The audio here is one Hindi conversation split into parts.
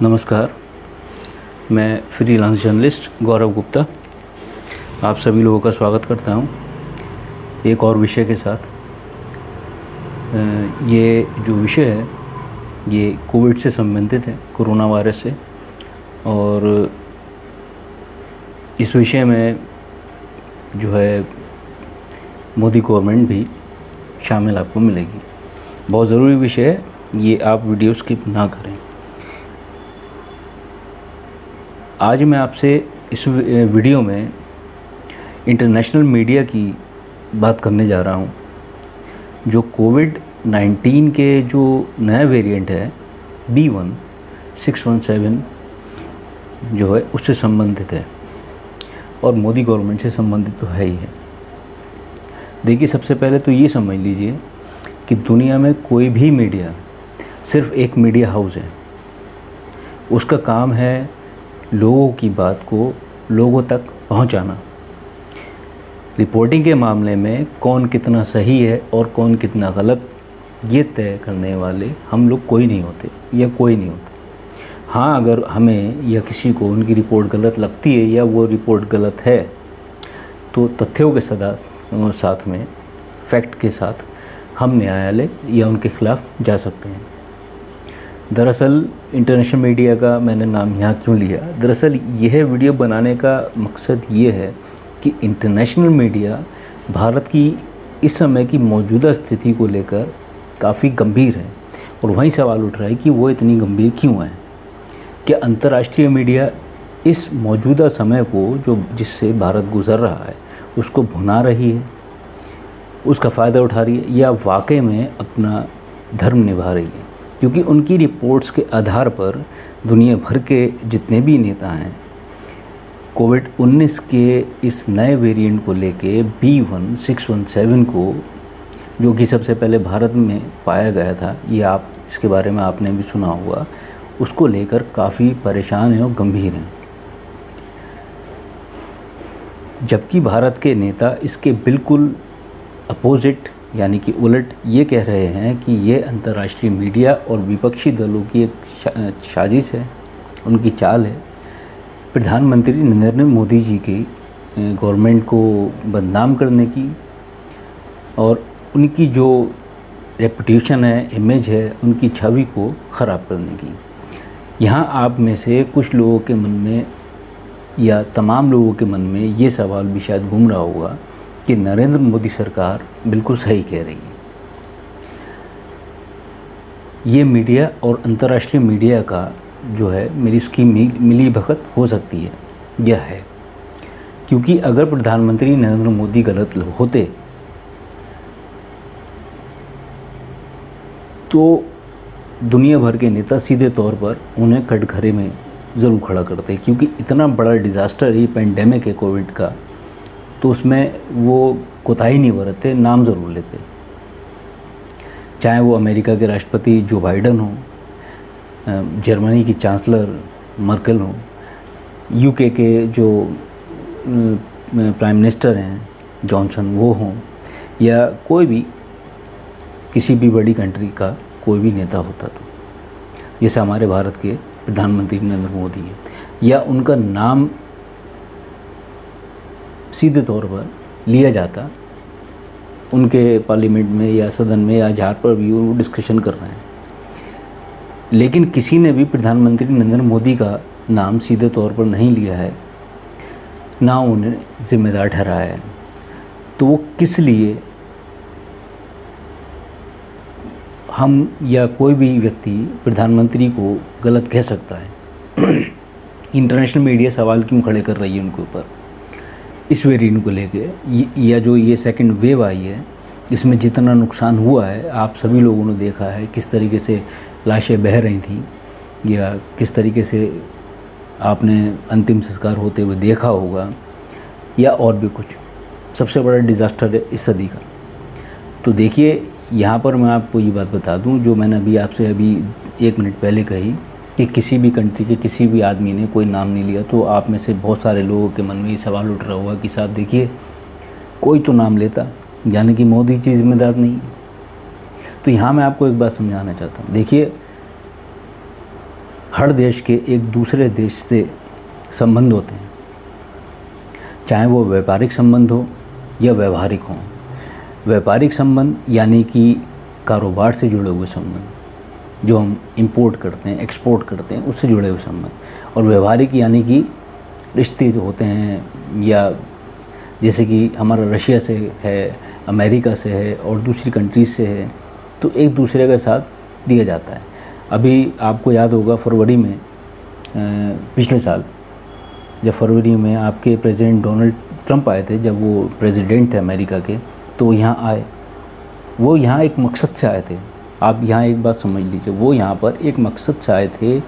नमस्कार, मैं फ्रीलांस जर्नलिस्ट गौरव गुप्ता आप सभी लोगों का स्वागत करता हूं एक और विषय के साथ। ये जो विषय है ये कोविड से संबंधित है, कोरोना वायरस से, और इस विषय में जो है मोदी गवर्नमेंट भी शामिल आपको मिलेगी। बहुत ज़रूरी विषय है, ये आप वीडियो स्किप ना करें। आज मैं आपसे इस वीडियो में इंटरनेशनल मीडिया की बात करने जा रहा हूँ, कोविड-19 के जो नया वेरिएंट है B.1.617 जो है उससे संबंधित है और मोदी गवर्नमेंट से संबंधित तो है ही है। देखिए, सबसे पहले तो ये समझ लीजिए कि दुनिया में कोई भी मीडिया सिर्फ एक मीडिया हाउस है। उसका काम है लोगों की बात को लोगों तक पहुंचाना। रिपोर्टिंग के मामले में कौन कितना सही है और कौन कितना गलत, ये तय करने वाले हम लोग कोई नहीं होते या कोई नहीं होता। हाँ, अगर हमें या किसी को उनकी रिपोर्ट गलत लगती है या वो रिपोर्ट गलत है तो तथ्यों के साथ में, फैक्ट के साथ हम न्यायालय या उनके खिलाफ जा सकते हैं। दरअसल इंटरनेशनल मीडिया का मैंने नाम यहाँ क्यों लिया? दरअसल यह वीडियो बनाने का मकसद ये है कि इंटरनेशनल मीडिया भारत की इस समय की मौजूदा स्थिति को लेकर काफ़ी गंभीर है और वही सवाल उठ रहा है कि वो इतनी गंभीर क्यों है। क्या अंतर्राष्ट्रीय मीडिया इस मौजूदा समय को जिससे भारत गुज़र रहा है उसको भुना रही है, उसका फ़ायदा उठा रही है, या वाकई में अपना धर्म निभा रही है? क्योंकि उनकी रिपोर्ट्स के आधार पर दुनिया भर के जितने भी नेता हैं कोविड-19 के इस नए वेरिएंट को लेके B.1.617 को, जो कि सबसे पहले भारत में पाया गया था, ये इसके बारे में आपने भी सुना होगा, उसको लेकर काफ़ी परेशान हैं और गंभीर हैं। जबकि भारत के नेता इसके बिल्कुल अपोजिट यानी कि उलट ये कह रहे हैं कि ये अंतर्राष्ट्रीय मीडिया और विपक्षी दलों की एक साजिश है, उनकी चाल है, प्रधानमंत्री नरेंद्र मोदी जी की गवर्नमेंट को बदनाम करने की और उनकी जो रेपुटेशन है, इमेज है, उनकी छवि को ख़राब करने की। यहाँ आप में से कुछ लोगों के मन में या तमाम लोगों के मन में ये सवाल भी शायद घूम रहा होगा कि नरेंद्र मोदी सरकार बिल्कुल सही कह रही है। ये मीडिया और अंतर्राष्ट्रीय मीडिया का जो है इसकी मिली भगत हो सकती है, यह है। क्योंकि अगर प्रधानमंत्री नरेंद्र मोदी गलत होते तो दुनिया भर के नेता सीधे तौर पर उन्हें कटघरे में ज़रूर खड़ा करते, क्योंकि इतना बड़ा डिज़ास्टर ये पेंडेमिक है कोविड का, तो उसमें वो कोताही नहीं बरतते, नाम ज़रूर लेते। चाहे वो अमेरिका के राष्ट्रपति जो बाइडन हो, जर्मनी की चांसलर मर्केल हो, यूके के जो प्राइम मिनिस्टर हैं जॉनसन वो हों, या कोई भी किसी भी बड़ी कंट्री का कोई भी नेता होता, तो जैसे हमारे भारत के प्रधानमंत्री नरेंद्र मोदी है, या उनका नाम सीधे तौर पर लिया जाता उनके पार्लियामेंट में या सदन में या जहाँ पर भी वो डिस्कशन कर रहे हैं। लेकिन किसी ने भी प्रधानमंत्री नरेंद्र मोदी का नाम सीधे तौर पर नहीं लिया है, ना उन्हें जिम्मेदार ठहराया है। तो वो किस लिए हम या कोई भी व्यक्ति प्रधानमंत्री को गलत कह सकता है? इंटरनेशनल मीडिया सवाल क्यों खड़े कर रही है उनके ऊपर इस वेरिएंट को लेके, या जो ये सेकंड वेव आई है इसमें जितना नुकसान हुआ है आप सभी लोगों ने देखा है, किस तरीके से लाशें बह रही थी या किस तरीके से आपने अंतिम संस्कार होते हुए देखा होगा, या और भी कुछ। सबसे बड़ा डिज़ास्टर है इस सदी का। तो देखिए, यहाँ पर मैं आपको ये बात बता दूँ जो मैंने आपसे 1 मिनट पहले कही कि किसी भी कंट्री के किसी भी आदमी ने कोई नाम नहीं लिया, तो आप में से बहुत सारे लोगों के मन में ये सवाल उठ रहा होगा कि साहब देखिए, कोई तो नाम लेता, यानी कि मोदी जी जिम्मेदार नहीं है। तो यहाँ मैं आपको एक बात समझाना चाहता हूँ। देखिए, हर देश के एक दूसरे देश से संबंध होते हैं, चाहे वो व्यापारिक संबंध हो या व्यवहारिक हो। व्यापारिक संबंध यानी कि कारोबार से जुड़े हुए संबंध, जो हम इंपोर्ट करते हैं, एक्सपोर्ट करते हैं, उससे जुड़े हुए संबंध। और व्यवहारिक यानी कि रिश्ते जो होते हैं, या जैसे कि हमारा रशिया से है, अमेरिका से है और दूसरी कंट्रीज से है, तो एक दूसरे के साथ दिया जाता है। अभी आपको याद होगा फरवरी में, पिछले साल जब फरवरी में आपके प्रेसिडेंट डोनाल्ड ट्रंप आए थे, जब वो प्रेसिडेंट थे अमेरिका के, तो यहाँ आए। वो यहाँ एक मकसद से आए थे। आप यहाँ एक बात समझ लीजिए, वो यहाँ पर एक मकसद से आए थे।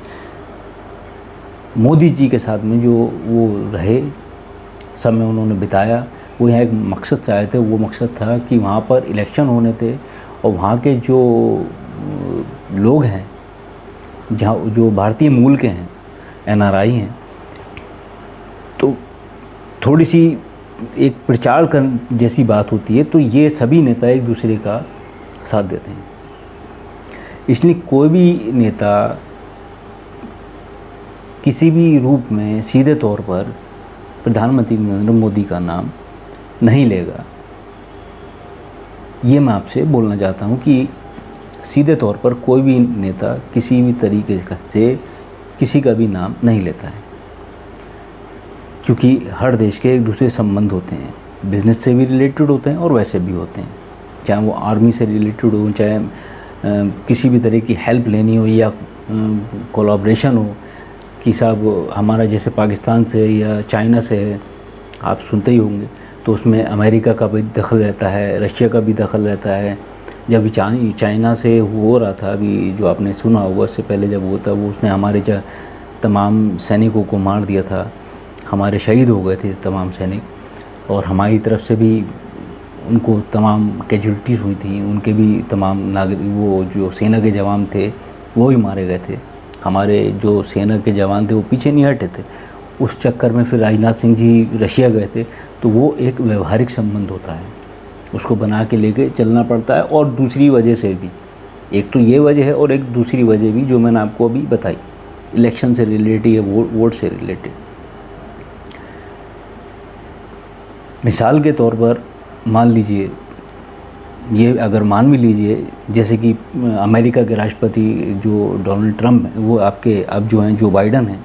मोदी जी के साथ में जो वो रहे, समय उन्होंने बिताया, वो यहाँ एक मकसद से आए थे। वो मकसद था कि वहाँ पर इलेक्शन होने थे और वहाँ के जो लोग हैं, जहाँ जो भारतीय मूल के हैं, NRI हैं, तो थोड़ी सी एक प्रचार कर जैसी बात होती है, तो ये सभी नेता एक दूसरे का साथ देते हैं। इसलिए कोई भी नेता किसी भी रूप में सीधे तौर पर प्रधानमंत्री नरेंद्र मोदी का नाम नहीं लेगा। ये मैं आपसे बोलना चाहता हूँ कि सीधे तौर पर कोई भी नेता किसी भी तरीके से किसी का भी नाम नहीं लेता है, क्योंकि हर देश के एक दूसरे संबंध होते हैं, बिज़नेस से भी रिलेटेड होते हैं और वैसे भी होते हैं। चाहे वो आर्मी से रिलेटेड हो, चाहे किसी भी तरह की हेल्प लेनी हो या कोलैबोरेशन हो, कि साहब हमारा जैसे पाकिस्तान से या चाइना से है, आप सुनते ही होंगे, तो उसमें अमेरिका का भी दखल रहता है, रशिया का भी दखल रहता है। जब चाइना से हो रहा था, अभी जो आपने सुना होगा, उससे पहले जब वो था, वो उसने हमारे तमाम सैनिकों को मार दिया था, हमारे शहीद हो गए थे तमाम सैनिक, और हमारी तरफ से भी उनको तमाम कैजुअल्टीज़ हुई थी, उनके भी तमाम नागरिक, वो जो सेना के जवान थे वो भी मारे गए थे। हमारे जो सेना के जवान थे वो पीछे नहीं हटे थे। उस चक्कर में फिर राजनाथ सिंह जी रशिया गए थे, तो वो एक व्यवहारिक संबंध होता है, उसको बना के लेके चलना पड़ता है। और दूसरी वजह से भी, एक तो ये वजह है और एक दूसरी वजह भी जो मैंने आपको अभी बताई, इलेक्शन से रिलेटेड या वोट से रिलेटेड। मिसाल के तौर पर मान लीजिए, ये अगर मान भी लीजिए, जैसे कि अमेरिका के राष्ट्रपति जो डोनाल्ड ट्रंप हैं, वो आपके अब जो हैं जो बाइडन हैं,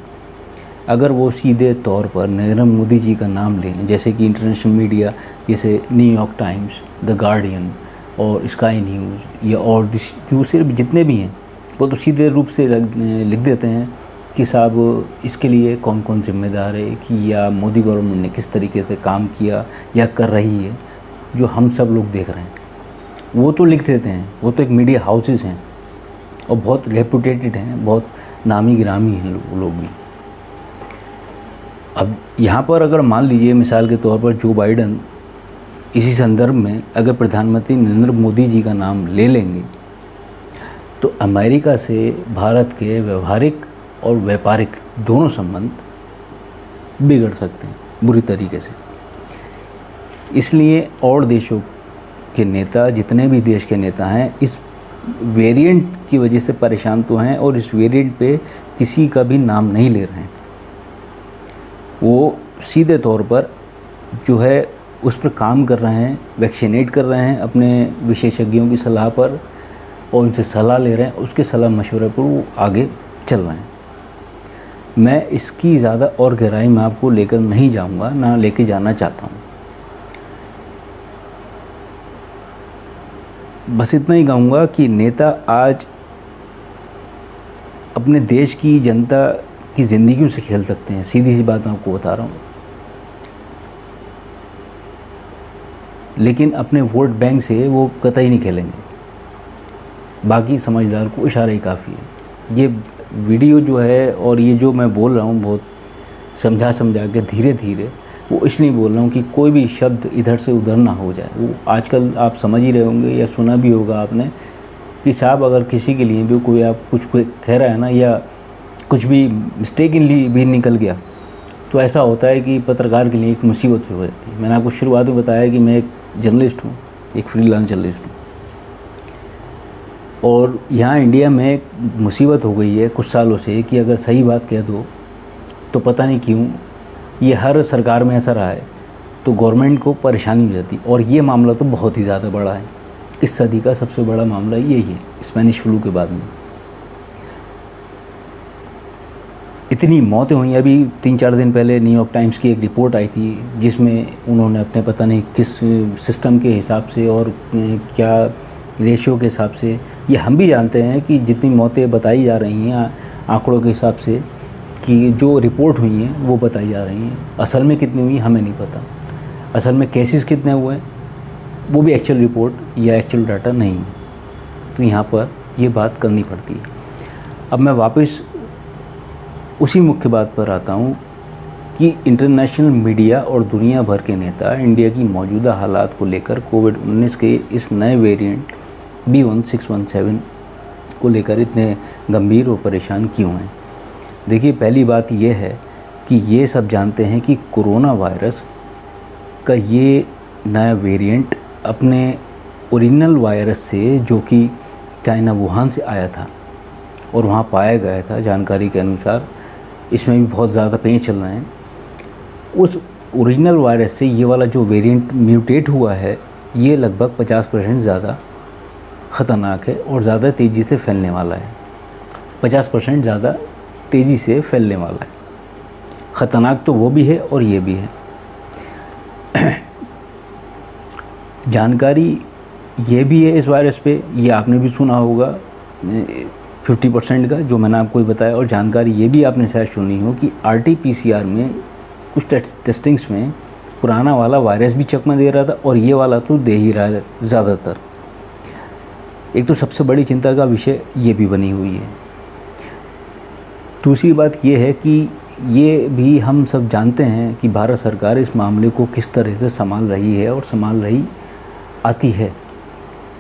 अगर वो सीधे तौर पर नरेंद्र मोदी जी का नाम लें, जैसे कि इंटरनेशनल मीडिया जैसे न्यूयॉर्क टाइम्स, द गार्डियन और स्काई न्यूज़ या और जो सिर्फ जितने भी हैं, वो तो सीधे रूप से लिख देते हैं कि साहब इसके लिए कौन कौन जिम्मेदार है, कि या मोदी गवर्नमेंट ने किस तरीके से काम किया या कर रही है, जो हम सब लोग देख रहे हैं। वो तो लिख देते हैं, वो तो एक मीडिया हाउसेस हैं और बहुत रेपुटेटेड हैं, बहुत नामी गिरामी हैं लोग भी। अब यहाँ पर अगर मान लीजिए मिसाल के तौर पर जो बाइडन इसी संदर्भ में अगर प्रधानमंत्री नरेंद्र मोदी जी का नाम ले लेंगे, तो अमेरिका से भारत के व्यवहारिक और व्यापारिक दोनों संबंध बिगड़ सकते हैं बुरी तरीके से। इसलिए और देशों के नेता, जितने भी देश के नेता हैं, इस वेरिएंट की वजह से परेशान तो हैं और इस वेरिएंट पे किसी का भी नाम नहीं ले रहे हैं। वो सीधे तौर पर जो है उस पर काम कर रहे हैं, वैक्सीनेट कर रहे हैं अपने विशेषज्ञों की सलाह पर, और उनसे सलाह ले रहे हैं, उसके सलाह मशवरे पर वो आगे चल रहे हैं। मैं इसकी ज़्यादा और गहराई में आपको लेकर नहीं जाऊंगा, ना लेके जाना चाहता हूं। बस इतना ही कहूँगा कि नेता आज अपने देश की जनता की ज़िंदगियों से खेल सकते हैं। सीधी सी बात मैं आपको बता रहा हूँ, लेकिन अपने वोट बैंक से वो कतई नहीं खेलेंगे। बाकी समझदार को इशारा ही काफ़ी है। ये वीडियो जो है और ये जो मैं बोल रहा हूँ, बहुत समझा के धीरे धीरे, वो इसलिए बोल रहा हूँ कि कोई भी शब्द इधर से उधर ना हो जाए। वो आजकल आप समझ ही रहे होंगे या सुना भी होगा आपने कि साहब अगर किसी के लिए भी कोई आप कुछ कह रहा है ना, या कुछ भी मिस्टेकनली भी निकल गया, तो ऐसा होता है कि पत्रकार के लिए एक मुसीबत हो जाती है। मैंने आपको शुरुआत में बताया कि मैं एक जर्नलिस्ट हूँ, एक फ्रीलांस जर्नलिस्ट हूँ, और यहाँ इंडिया में एक मुसीबत हो गई है कुछ सालों से कि अगर सही बात कह दो तो पता नहीं क्यों ये हर सरकार में ऐसा रहा है, तो गवर्नमेंट को परेशानी हो जाती। और ये मामला तो बहुत ही ज़्यादा बड़ा है, इस सदी का सबसे बड़ा मामला यही है स्पेनिश फ्लू के बाद में। इतनी मौतें हुई। अभी 3-4 दिन पहले न्यूयॉर्क टाइम्स की एक रिपोर्ट आई थी जिसमें उन्होंने अपने पता नहीं किस सिस्टम के हिसाब से और क्या रेशियो के हिसाब से, ये हम भी जानते हैं कि जितनी मौतें बताई जा रही हैं आंकड़ों के हिसाब से कि जो रिपोर्ट हुई हैं वो बताई जा रही हैं, असल में कितनी हुई हमें नहीं पता। असल में केसेस कितने हुए वो भी एक्चुअल रिपोर्ट या एक्चुअल डाटा नहीं, तो यहाँ पर ये बात करनी पड़ती है। अब मैं वापस उसी मुख्य बात पर आता हूँ कि इंटरनेशनल मीडिया और दुनिया भर के नेता इंडिया की मौजूदा हालात को लेकर कोविड-19 के इस नए वेरिएंट B1617 को लेकर इतने गंभीर और परेशान क्यों हैं। देखिए, पहली बात यह है कि ये सब जानते हैं कि कोरोना वायरस का ये नया वेरिएंट अपने ओरिजिनल वायरस से, जो कि चाइना वुहान से आया था और वहाँ पाया गया था जानकारी के अनुसार, इसमें भी बहुत ज़्यादा पेच चल रहे हैं, उस ओरिजिनल वायरस से ये वाला जो वेरिएंट म्यूटेट हुआ है ये लगभग 50% ज़्यादा ख़तरनाक है और ज़्यादा तेज़ी से फैलने वाला है। 50% ज़्यादा तेज़ी से फैलने वाला है। ख़तरनाक तो वो भी है और ये भी है। जानकारी ये भी है इस वायरस पे, ये आपने भी सुना होगा 50% का जो मैंने आपको बताया। और जानकारी ये भी आपने शायद सुनी हो कि RT-PCR में कुछ टेस्टिंग्स में पुराना वाला वायरस भी चकमा दे रहा था और ये वाला तो दे ही रहा है ज़्यादातर। एक तो सबसे बड़ी चिंता का विषय ये भी बनी हुई है। दूसरी बात ये है कि ये भी हम सब जानते हैं कि भारत सरकार इस मामले को किस तरह से संभाल रही है और संभाल रही आती है,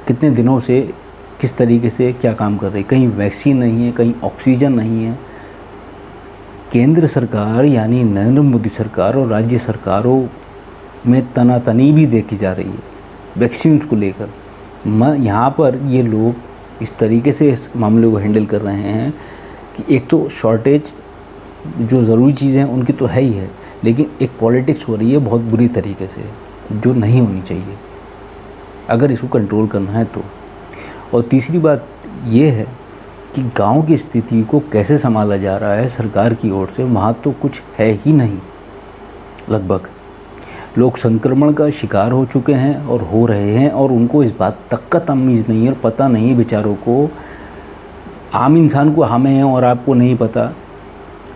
कितने दिनों से किस तरीके से क्या काम कर रही है। कहीं वैक्सीन नहीं है, कहीं ऑक्सीजन नहीं है। केंद्र सरकार यानी नरेंद्र मोदी सरकार और राज्य सरकारों में तनातनी भी देखी जा रही है वैक्सीन को लेकर। यहाँ पर ये लोग इस तरीके से इस मामले को हैंडल कर रहे हैं कि एक तो शॉर्टेज जो ज़रूरी चीज़ें हैं उनकी तो है ही है, लेकिन एक पॉलिटिक्स हो रही है बहुत बुरी तरीके से जो नहीं होनी चाहिए अगर इसको कंट्रोल करना है तो। और तीसरी बात ये है कि गांव की स्थिति को कैसे संभाला जा रहा है सरकार की ओर से, वहाँ तो कुछ है ही नहीं। लगभग लोग संक्रमण का शिकार हो चुके हैं और हो रहे हैं और उनको इस बात तक का तमीज़ नहीं है और पता नहीं है बेचारों को, आम इंसान को हमें है और आपको नहीं पता।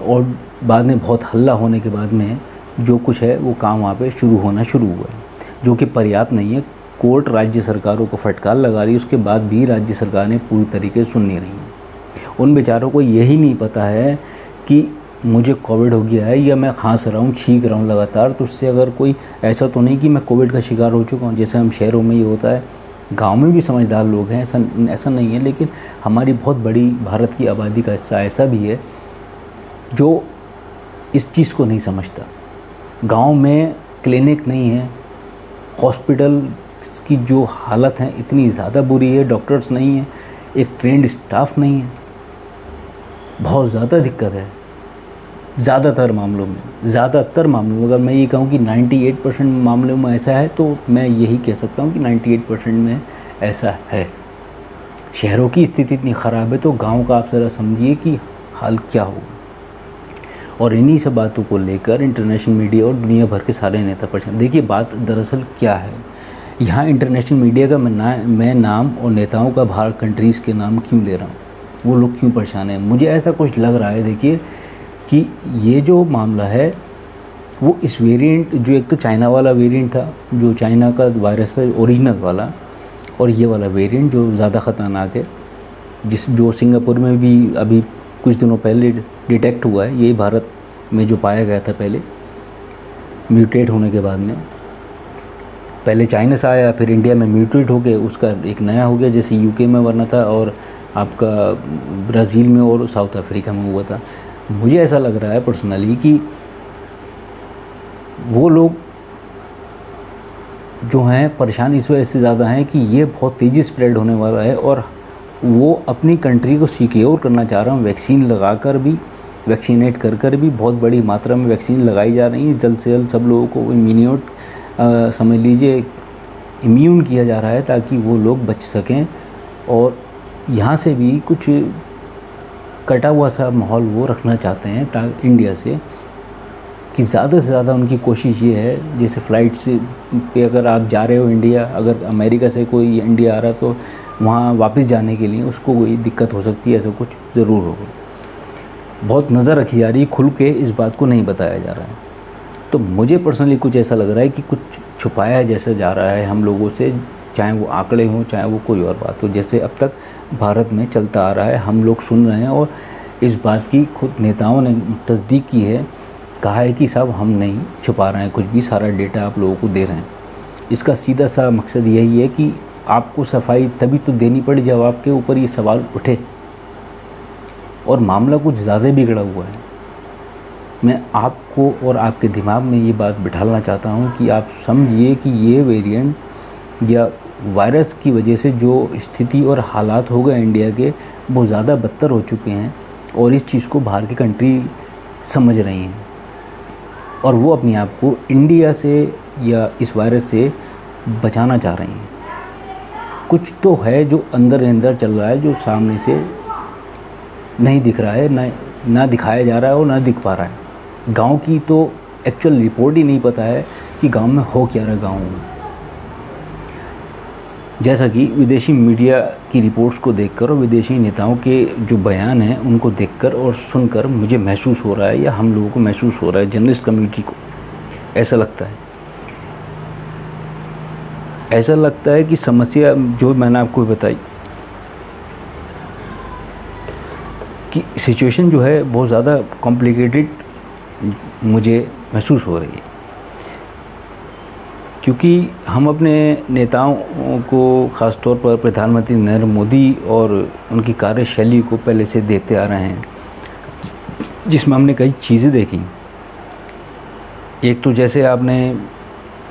और बाद में बहुत हल्ला होने के बाद में जो कुछ है वो काम वहाँ पे शुरू हुआ है, जो कि पर्याप्त नहीं है। कोर्ट राज्य सरकारों को फटकार लगा रही है, उसके बाद भी राज्य सरकार ने पूरी तरीके से सुन नहीं रही है। उन बेचारों को यही नहीं पता है कि मुझे कोविड हो गया है या मैं खांस रहा हूँ, छींक रहा हूँ लगातार, तो उससे अगर कोई ऐसा तो नहीं कि मैं कोविड का शिकार हो चुका हूँ, जैसे हम शहरों में ये होता है। गांव में भी समझदार लोग हैं, ऐसा नहीं है, लेकिन हमारी बहुत बड़ी भारत की आबादी का हिस्सा ऐसा भी है जो इस चीज़ को नहीं समझता। गांव में क्लिनिक नहीं है, हॉस्पिटल की जो हालत है इतनी ज़्यादा बुरी है, डॉक्टर्स नहीं है, एक ट्रेंड स्टाफ नहीं है, बहुत ज़्यादा दिक्कत है। ज़्यादातर मामलों में अगर मैं ये कहूँ कि 98% मामलों में ऐसा है तो मैं यही कह सकता हूँ कि 98% में ऐसा है। शहरों की स्थिति इतनी ख़राब है तो गांव का आप ज़रा समझिए कि हाल क्या होगा। और इन्हीं सब बातों को लेकर इंटरनेशनल मीडिया और दुनिया भर के सारे नेता परेशान। देखिए, बात दरअसल क्या है, यहाँ इंटरनेशनल मीडिया का मैं नाम और नेताओं का बाहर कंट्रीज़ के नाम क्यों ले रहा हूँ, वो लोग क्यों परेशान हैं, मुझे ऐसा कुछ लग रहा है। देखिए कि ये जो मामला है वो इस वेरिएंट, जो एक तो चाइना वाला वेरिएंट था, जो चाइना का वायरस था ओरिजिनल वाला, और ये वाला वेरिएंट जो ज़्यादा ख़तरनाक है, जो सिंगापुर में भी अभी कुछ दिनों पहले डिटेक्ट हुआ है, यही भारत में जो पाया गया था पहले म्यूटेट होने के बाद में। पहले चाइना से आया, फिर इंडिया में म्यूटेट हो गए, उसका एक नया हो गया, जैसे यूके में वरना था और आपका ब्राज़ील में और साउथ अफ्रीका में हुआ था। मुझे ऐसा लग रहा है पर्सनली कि वो लोग जो हैं परेशान इस वजह से ज़्यादा हैं कि ये बहुत तेज़ी स्प्रेड होने वाला है और वो अपनी कंट्री को सिक्योर करना चाह रहा हूँ। वैक्सीन लगा कर भी, वैक्सीनेट कर भी बहुत बड़ी मात्रा में वैक्सीन लगाई जा रही है। जल्द से जल्द सब लोगों को इम्यूनिटी समझ लीजिए इम्यून किया जा रहा है ताकि वो लोग बच सकें। और यहाँ से भी कुछ कटा हुआ सा माहौल वो रखना चाहते हैं ताकि इंडिया से कि ज़्यादा से ज़्यादा उनकी कोशिश ये है, जैसे फ़्लाइट से पे अगर आप जा रहे हो इंडिया, अगर अमेरिका से कोई इंडिया आ रहा तो वहाँ वापस जाने के लिए उसको कोई दिक्कत हो सकती है, ऐसा कुछ ज़रूर होगा। बहुत नज़र रखी जा रही है, खुल के इस बात को नहीं बताया जा रहा है। तो मुझे पर्सनली कुछ ऐसा लग रहा है कि कुछ छुपाया जैसे जा रहा है हम लोगों से, चाहे वो आंकड़े हों चाहे वो कोई और बात हो, जैसे अब तक भारत में चलता आ रहा है, हम लोग सुन रहे हैं। और इस बात की खुद नेताओं ने तस्दीक की है, कहा है कि साहब हम नहीं छुपा रहे हैं कुछ भी, सारा डेटा आप लोगों को दे रहे हैं। इसका सीधा सा मकसद यही है कि आपको सफाई तभी तो देनी पड़ी जब आपके ऊपर ये सवाल उठे, और मामला कुछ ज़्यादा बिगड़ा हुआ है। मैं आपको और आपके दिमाग में ये बात बिठाना चाहता हूँ कि आप समझिए कि ये वेरिएंट या वायरस की वजह से जो स्थिति और हालात हो गए इंडिया के, वो ज़्यादा बदतर हो चुके हैं। और इस चीज़ को बाहर की कंट्री समझ रही हैं और वो अपने आप को इंडिया से या इस वायरस से बचाना चाह रही हैं। कुछ तो है जो अंदर अंदर चल रहा है, जो सामने से नहीं दिख रहा है, ना दिखाया जा रहा है और ना दिख पा रहा है। गांव की तो एक्चुअल रिपोर्ट ही नहीं पता है कि गांव में हो क्या रहा है गाँव में। जैसा कि विदेशी मीडिया की रिपोर्ट्स को देखकर और विदेशी नेताओं के जो बयान हैं उनको देखकर और सुनकर मुझे महसूस हो रहा है, या हम लोगों को महसूस हो रहा है, जर्नलिस्ट कम्युनिटी को ऐसा लगता है कि समस्या जो मैंने आपको बताई कि सिचुएशन जो है बहुत ज़्यादा कॉम्प्लिकेटेड मुझे महसूस हो रही है, क्योंकि हम अपने नेताओं को ख़ास तौर पर प्रधानमंत्री नरेंद्र मोदी और उनकी कार्यशैली को पहले से देखते आ रहे हैं, जिसमें हमने कई चीज़ें देखी। एक तो जैसे आपने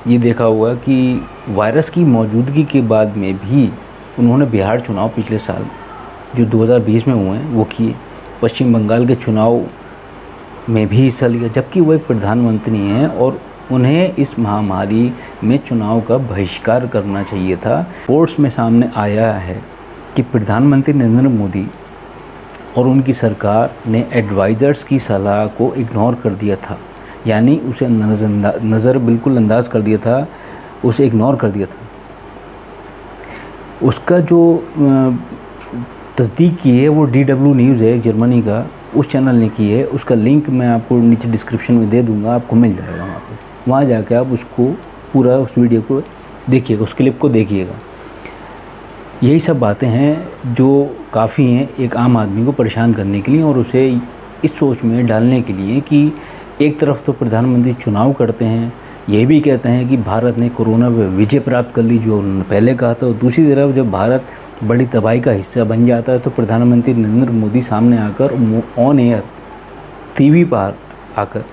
ये देखा हुआ कि वायरस की मौजूदगी के बाद में भी उन्होंने बिहार चुनाव पिछले साल जो 2020 में हुए हैं वो किए, पश्चिम बंगाल के चुनाव में भी हिस्सा लिया, जबकि वो एक प्रधानमंत्री हैं और उन्हें इस महामारी में चुनाव का बहिष्कार करना चाहिए था। रिपोर्ट्स में सामने आया है कि प्रधानमंत्री नरेंद्र मोदी और उनकी सरकार ने एडवाइज़र्स की सलाह को इग्नोर कर दिया था, यानी उसे नज़र बिल्कुल अंदाज कर दिया था, उसे इग्नोर कर दिया था। उसका जो तस्दीक की है वो DW न्यूज़ है जर्मनी का, उस चैनल ने की है। उसका लिंक मैं आपको नीचे डिस्क्रिप्शन में दे दूंगा, आपको मिल जाएगा वहाँ जाके आप उसको पूरा उस वीडियो को देखिएगा, उस क्लिप को देखिएगा। यही सब बातें हैं जो काफ़ी हैं एक आम आदमी को परेशान करने के लिए और उसे इस सोच में डालने के लिए कि एक तरफ तो प्रधानमंत्री चुनाव करते हैं, ये भी कहते हैं कि भारत ने कोरोना पर विजय प्राप्त कर ली जो उन्होंने पहले कहा था, और दूसरी तरफ जब भारत बड़ी तबाही का हिस्सा बन जाता है तो प्रधानमंत्री नरेंद्र मोदी सामने आकर ऑन एयर TV पर आकर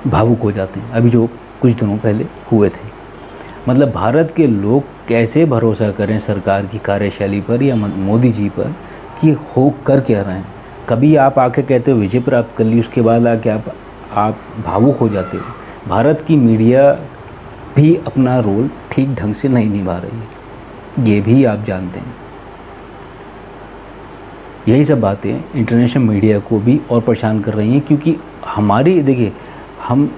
भावुक हो जाते हैं, अभी जो कुछ दिनों पहले हुए थे। मतलब भारत के लोग कैसे भरोसा करें सरकार की कार्यशैली पर या मोदी जी पर कि हो कर क्या रहे हैं। कभी आप आके कहते हो विजय प्राप्त कर ली, उसके बाद आके आप भावुक हो जाते हो। भारत की मीडिया भी अपना रोल ठीक ढंग से नहीं निभा रही है, ये भी आप जानते हैं। यही सब बातें इंटरनेशनल मीडिया को भी और परेशान कर रही हैं, क्योंकि हमारी देखिए हम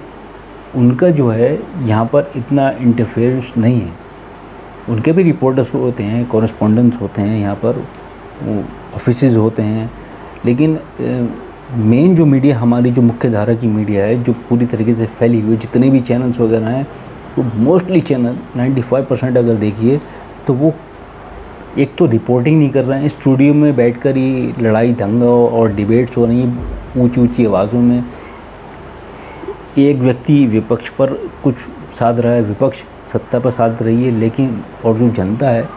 उनका जो है यहाँ पर इतना इंटरफेरेंस नहीं है। उनके भी रिपोर्टर्स होते हैं, कॉरेस्पॉन्डेंट्स होते हैं, यहाँ पर ऑफिसेज होते हैं, लेकिन मेन जो मीडिया हमारी जो मुख्य धारा की मीडिया है जो पूरी तरीके से फैली हुई, जितने भी चैनल्स वगैरह हैं वो मोस्टली चैनल 95% अगर देखिए तो वो एक तो रिपोर्टिंग नहीं कर रहे हैं, स्टूडियो में बैठकर ही लड़ाई दंगा और डिबेट्स हो रही हैं ऊंची ऊंची आवाज़ों में। एक व्यक्ति विपक्ष पर कुछ साध रहा है, विपक्ष सत्ता पर साध रही है, लेकिन और जो जनता है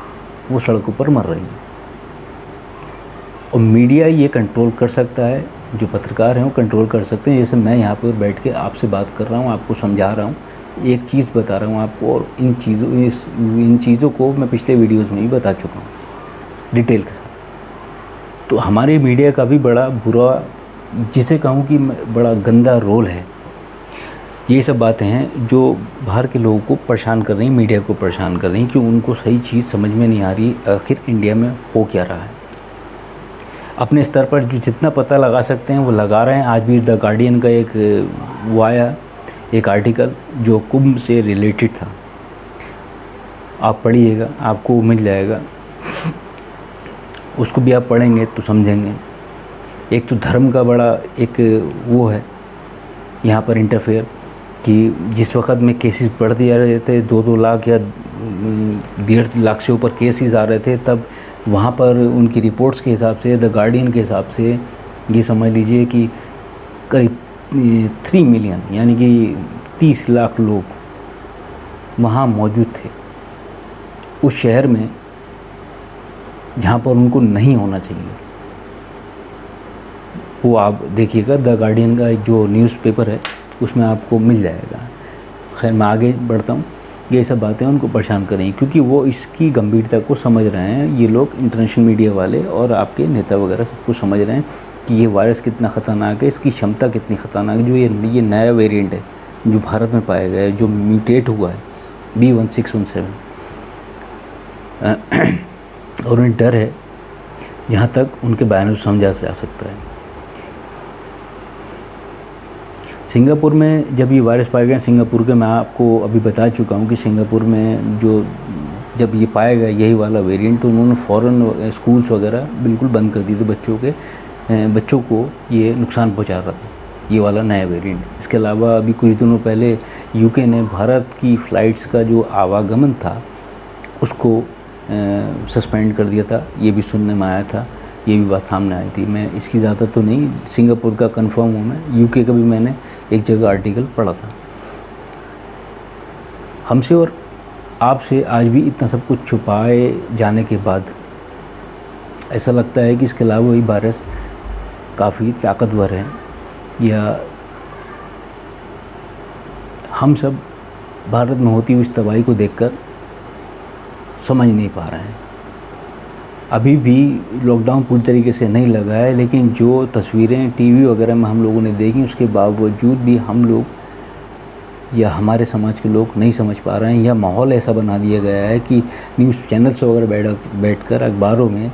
वो सड़कों पर मर रही है। और मीडिया ये कंट्रोल कर सकता है, जो पत्रकार हैं वो कंट्रोल कर सकते हैं। जैसे मैं यहाँ पर बैठ के आपसे बात कर रहा हूँ, आपको समझा रहा हूँ, एक चीज़ बता रहा हूँ आपको, और इन चीज़ों को मैं पिछले वीडियोस में भी बता चुका हूँ डिटेल के साथ। तो हमारे मीडिया का भी बड़ा बुरा, जिसे कहूँ कि बड़ा गंदा रोल है। ये सब बातें हैं जो बाहर के लोगों को परेशान कर रही हैं, मीडिया को परेशान कर रही हैं, कि उनको सही चीज़ समझ में नहीं आ रही आखिर इंडिया में हो क्या रहा है। अपने स्तर पर जो जितना पता लगा सकते हैं वो लगा रहे हैं। आज भी द गार्डियन का एक वो आया, एक आर्टिकल जो कुंभ से रिलेटेड था, आप पढ़िएगा, आपको मिल जाएगा। उसको भी आप पढ़ेंगे तो समझेंगे। एक तो धर्म का बड़ा एक वो है यहाँ पर इंटरफेयर, कि जिस वक्त में केसेस बढ़ते जा रहे थे, 2-2 लाख या 1.5 लाख से ऊपर केसेस आ रहे थे, तब वहाँ पर उनकी रिपोर्ट्स के हिसाब से, द गार्डियन के हिसाब से ये समझ लीजिए कि करीब 3 मिलियन यानी कि 30 लाख लोग वहाँ मौजूद थे उस शहर में जहाँ पर उनको नहीं होना चाहिए। वो आप देखिएगा, द गार्डियन का जो न्यूज़पेपर है उसमें आपको मिल जाएगा। खैर मैं आगे बढ़ता हूँ। ये सब बातें उनको परेशान करेंगी क्योंकि वो इसकी गंभीरता को समझ रहे हैं। ये लोग इंटरनेशनल मीडिया वाले और आपके नेता वगैरह सब कुछ समझ रहे हैं कि ये वायरस कितना ख़तरनाक है, इसकी क्षमता कितनी ख़तरनाक है। जो ये नया वेरिएंट है जो भारत में पाया गया है, जो म्यूटेट हुआ है B1617, और उन्हें डर है जहाँ तक उनके बयानों से समझा जा सकता है। सिंगापुर में जब ये वायरस पाया गया, सिंगापुर के मैं आपको अभी बता चुका हूँ कि सिंगापुर में जब ये पाया गया यही वाला वेरिएंट, तो उन्होंने फ़ौरन स्कूल्स वगैरह बिल्कुल बंद कर दिए थे। बच्चों को ये नुकसान पहुँचा रहा था ये वाला नया वेरिएंट। इसके अलावा अभी कुछ दिनों पहले यूके ने भारत की फ़्लाइट्स का जो आवागमन था उसको सस्पेंड कर दिया था। ये भी सुनने में आया था, ये भी बात सामने आई थी। मैं इसकी ज़्यादा तो नहीं, सिंगापुर का कंफर्म हूँ मैं, यूके का भी मैंने एक जगह आर्टिकल पढ़ा था। हमसे और आपसे आज भी इतना सब कुछ छुपाए जाने के बाद ऐसा लगता है कि इसके अलावा ये वायरस काफ़ी ताकतवर है, या हम सब भारत में होती हुई इस तबाही को देखकर समझ नहीं पा रहे हैं। अभी भी लॉकडाउन पूरी तरीके से नहीं लगा है, लेकिन जो तस्वीरें टीवी वगैरह में हम लोगों ने देखी उसके बावजूद भी हम लोग या हमारे समाज के लोग नहीं समझ पा रहे हैं। यह माहौल ऐसा बना दिया गया है कि न्यूज़ चैनल्स वगैरह बैठकर अखबारों में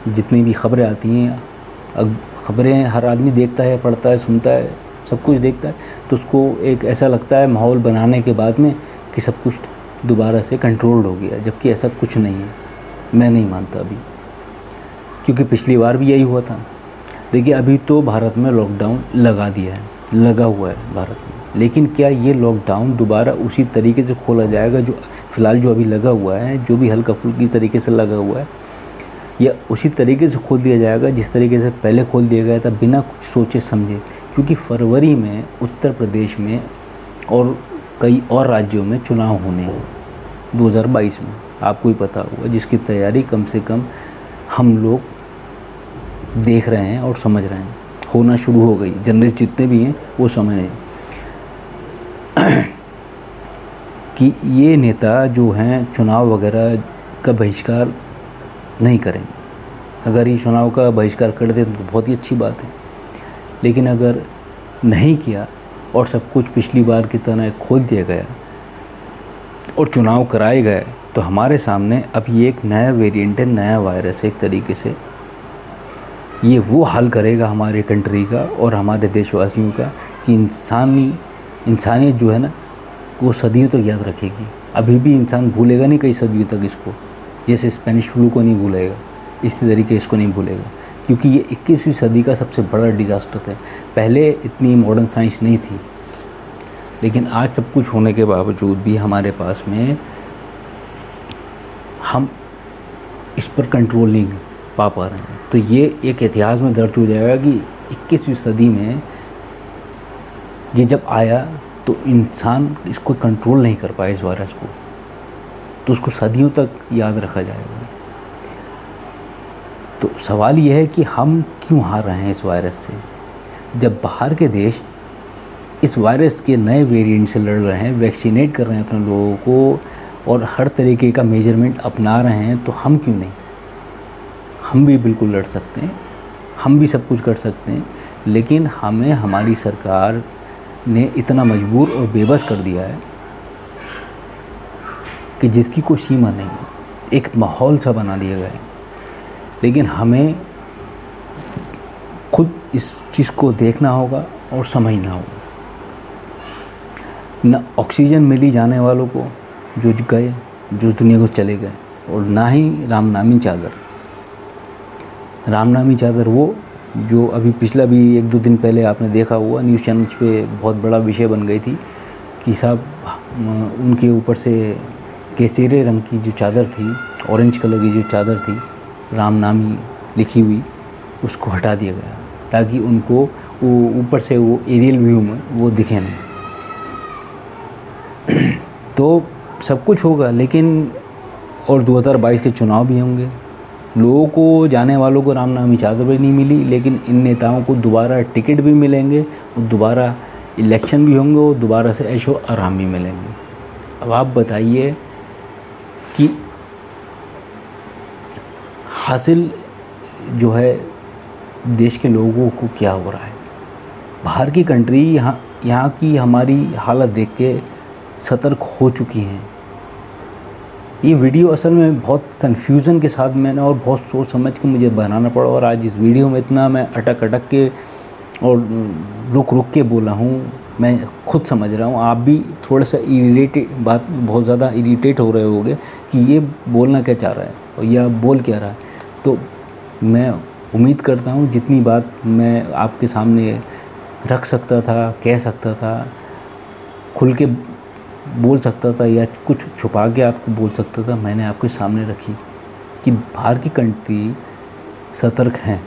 जितनी भी खबरें आती हैं, खबरें हर आदमी देखता है, पढ़ता है, सुनता है, सब कुछ देखता है, तो उसको एक ऐसा लगता है माहौल बनाने के बाद में कि सब कुछ दोबारा से कंट्रोल्ड हो गया, जबकि ऐसा कुछ नहीं है। मैं नहीं मानता अभी, क्योंकि पिछली बार भी यही हुआ था। देखिए अभी तो भारत में लॉकडाउन लगा दिया है, लगा हुआ है भारत में, लेकिन क्या ये लॉकडाउन दोबारा उसी तरीके से खोला जाएगा जो फ़िलहाल जो अभी लगा हुआ है, जो भी हल्का फुल्की तरीके से लगा हुआ है, या उसी तरीके से खोल दिया जाएगा जिस तरीके से पहले खोल दिया गया था बिना कुछ सोचे समझे? क्योंकि फरवरी में उत्तर प्रदेश में और कई और राज्यों में चुनाव होने हैं 2022 में, आपको ही पता होगा, जिसकी तैयारी कम से कम हम लोग देख रहे हैं और समझ रहे हैं, होना शुरू हो गई। जर्नलिस्ट जितने भी हैं वो समझ रहे हैं कि ये नेता जो हैं चुनाव वगैरह का बहिष्कार नहीं करेंगे। अगर ये चुनाव का बहिष्कार कर दें तो बहुत ही अच्छी बात है, लेकिन अगर नहीं किया और सब कुछ पिछली बार की तरह खोल दिया गया और चुनाव कराए गए, तो हमारे सामने अब ये एक नया वेरिएंट है, नया वायरस है। एक तरीके से ये वो हाल करेगा हमारे कंट्री का और हमारे देशवासियों का कि इंसानियत जो है ना वो सदियों तक याद रखेगी। अभी भी इंसान भूलेगा नहीं कई सदियों तक इसको, जैसे स्पेनिश फ्लू को नहीं भूलेगा, इसी तरीके इसको नहीं भूलेगा, क्योंकि ये 21वीं सदी का सबसे बड़ा डिज़ास्टर है। पहले इतनी मॉडर्न साइंस नहीं थी, लेकिन आज सब कुछ होने के बावजूद भी हमारे पास में हम इस पर कंट्रोल नहीं पा रहे हैं। तो ये एक इतिहास में दर्ज हो जाएगा कि 21वीं सदी में ये जब आया तो इंसान इसको कंट्रोल नहीं कर पाया, इस वायरस को, तो उसको सदियों तक याद रखा जाएगा। तो सवाल ये है कि हम क्यों हार रहे हैं इस वायरस से, जब बाहर के देश इस वायरस के नए वेरिएंट से लड़ रहे हैं, वैक्सीनेट कर रहे हैं अपने लोगों को और हर तरीके का मेजरमेंट अपना रहे हैं, तो हम क्यों नहीं? हम भी बिल्कुल लड़ सकते हैं हम भी सब कुछ कर सकते हैं, लेकिन हमें हमारी सरकार ने इतना मजबूर और बेबस कर दिया है कि जिसकी कोई सीमा नहीं है। एक माहौल सा बना दिया गया है, लेकिन हमें खुद इस चीज़ को देखना होगा और समझना होगा। न ऑक्सीजन मिली जाने वालों को जो गए, जो दुनिया को चले गए, और ना ही रामनामी चादर। रामनामी चादर वो जो अभी पिछला भी 1-2 दिन पहले आपने देखा हुआ न्यूज़ चैनल्स पे बहुत बड़ा विषय बन गई थी कि साहब उनके ऊपर से केसरी रंग की जो चादर थी, ऑरेंज कलर की जो चादर थी रामनामी लिखी हुई, उसको हटा दिया गया ताकि उनको वो ऊपर से वो एरियल व्यू में वो दिखे नहीं। तो सब कुछ होगा, लेकिन और 2022 के चुनाव भी होंगे। लोगों को, जाने वालों को रामनामी चादर भी नहीं मिली, लेकिन इन नेताओं को दोबारा टिकट भी मिलेंगे और दोबारा इलेक्शन भी होंगे और दोबारा से ऐशो आराम भी मिलेंगे। अब आप बताइए कि हासिल जो है देश के लोगों को क्या हो रहा है। बाहर की कंट्री यहाँ की हमारी हालत देख के सतर्क हो चुकी हैं। ये वीडियो असल में बहुत कन्फ्यूज़न के साथ मैंने और बहुत सोच समझ के मुझे बनाना पड़ा, और आज इस वीडियो में इतना मैं अटक के और रुक के बोला हूँ, मैं खुद समझ रहा हूँ। आप भी थोड़ा सा बहुत ज़्यादा इरिटेट हो रहे होगे कि ये बोलना क्या चाह रहा है और यह बोल क्या रहा है। तो मैं उम्मीद करता हूँ जितनी बात मैं आपके सामने रख सकता था, कह सकता था, खुल के बोल सकता था या कुछ छुपा के आपको बोल सकता था, मैंने आपके सामने रखी कि बाहर की कंट्री सतर्क हैं,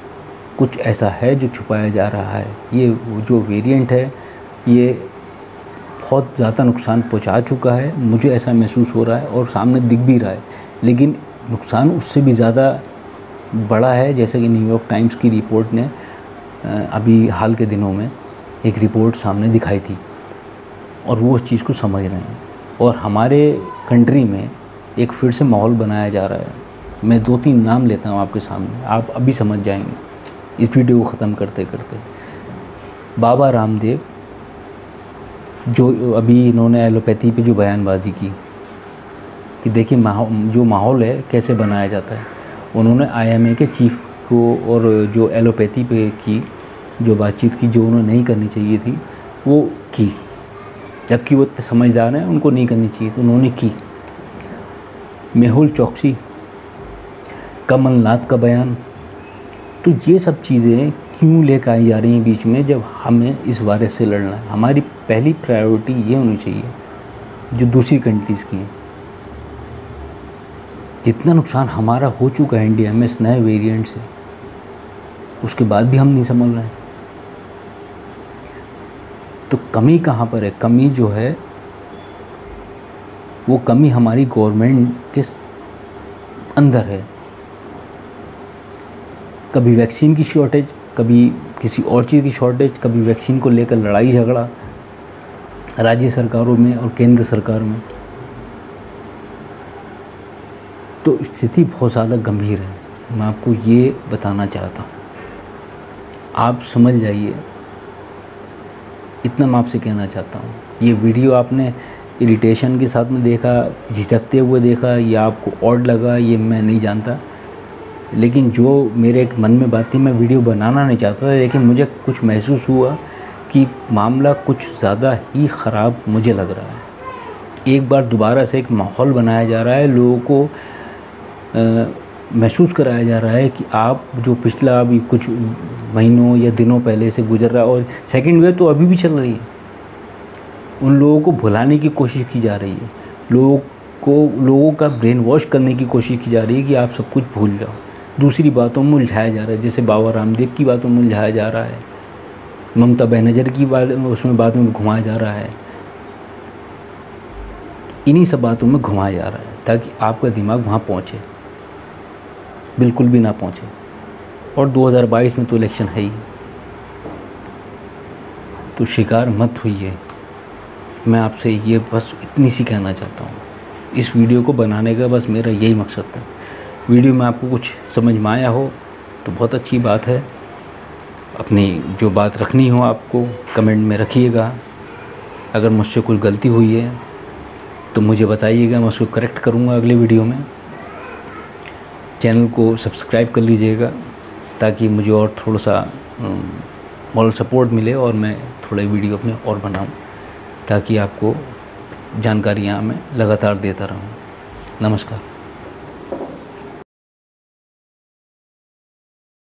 कुछ ऐसा है जो छुपाया जा रहा है। ये जो वेरिएंट है ये बहुत ज़्यादा नुकसान पहुंचा चुका है, मुझे ऐसा महसूस हो रहा है और सामने दिख भी रहा है, लेकिन नुकसान उससे भी ज़्यादा बड़ा है। जैसे कि न्यूयॉर्क टाइम्स की रिपोर्ट ने अभी हाल के दिनों में एक रिपोर्ट सामने दिखाई थी, और वो उस चीज़ को समझ रहे हैं। और हमारे कंट्री में एक फिर से माहौल बनाया जा रहा है। मैं 2-3 नाम लेता हूँ आपके सामने, आप अभी समझ जाएंगे इस वीडियो को ख़त्म करते करते। बाबा रामदेव, जो अभी इन्होंने एलोपैथी पे जो बयानबाजी की कि देखिए जो माहौल है कैसे बनाया जाता है, उन्होंने IMA के चीफ को और जो एलोपैथी पे की जो बातचीत की, जो उन्होंने नहीं करनी चाहिए थी वो की, जबकि वो समझदार हैं, उनको नहीं करनी चाहिए तो उन्होंने की। मेहुल चौकसी, कमलनाथ का बयान, तो ये सब चीज़ें क्यों लेकर आई जा रही हैं बीच में, जब हमें इस वायरस से लड़ना है। हमारी पहली प्रायोरिटी ये होनी चाहिए जो दूसरी कंट्रीज़ की है। जितना नुकसान हमारा हो चुका है इंडिया में इस नए वेरिएंट से, उसके बाद भी हम नहीं संभल रहे हैं। तो कमी कहाँ पर है? कमी जो है वो कमी हमारी गवर्नमेंट के अंदर है। कभी वैक्सीन की शॉर्टेज, कभी किसी और चीज़ की शॉर्टेज, कभी वैक्सीन को लेकर लड़ाई झगड़ा राज्य सरकारों में और केंद्र सरकार में। तो स्थिति बहुत ज़्यादा गंभीर है। मैं आपको ये बताना चाहता हूँ, आप समझ जाइए, इतना मैं आपसे कहना चाहता हूँ। ये वीडियो आपने इरिटेशन के साथ में देखा, झिझकते हुए देखा, या आपको ऑड लगा, ये मैं नहीं जानता, लेकिन जो मेरे एक मन में बात थी, मैं वीडियो बनाना नहीं चाहता था, लेकिन मुझे कुछ महसूस हुआ कि मामला कुछ ज़्यादा ही ख़राब मुझे लग रहा है। एक बार दोबारा से एक माहौल बनाया जा रहा है, लोगों को महसूस कराया जा रहा है कि आप जो पिछला अभी कुछ महीनों या दिनों पहले से गुजर रहा है, और सेकंड वेव तो अभी भी चल रही है, उन लोगों को भुलाने की कोशिश की जा रही है। लोगों का ब्रेन वॉश करने की कोशिश की जा रही है कि आप सब कुछ भूल जाओ। दूसरी बातों में उलझाया जा रहा है, जैसे बाबा रामदेव की बातों में उलझाया जा रहा है, ममता बनर्जी की उसमें बात में घुमाया जा रहा है, इन्हीं सब बातों में घुमाया जा रहा है ताकि आपका दिमाग वहाँ पहुँचे, बिल्कुल भी ना पहुँचे। और 2022 में तो इलेक्शन है ही, तो शिकार मत हुई। मैं आपसे ये बस इतनी सी कहना चाहता हूँ। इस वीडियो को बनाने का बस मेरा यही मकसद था। वीडियो में आपको कुछ समझ में आया हो तो बहुत अच्छी बात है, अपनी जो बात रखनी हो आपको कमेंट में रखिएगा। अगर मुझसे कुछ गलती हुई है तो मुझे बताइएगा, मैं उसको करेक्ट करूँगा अगले वीडियो में। चैनल को सब्सक्राइब कर लीजिएगा ताकि मुझे और थोड़ा सा मॉरल सपोर्ट मिले और मैं थोड़े वीडियो अपने और बनाऊं, ताकि आपको जानकारियाँ मैं लगातार देता रहूं। नमस्कार।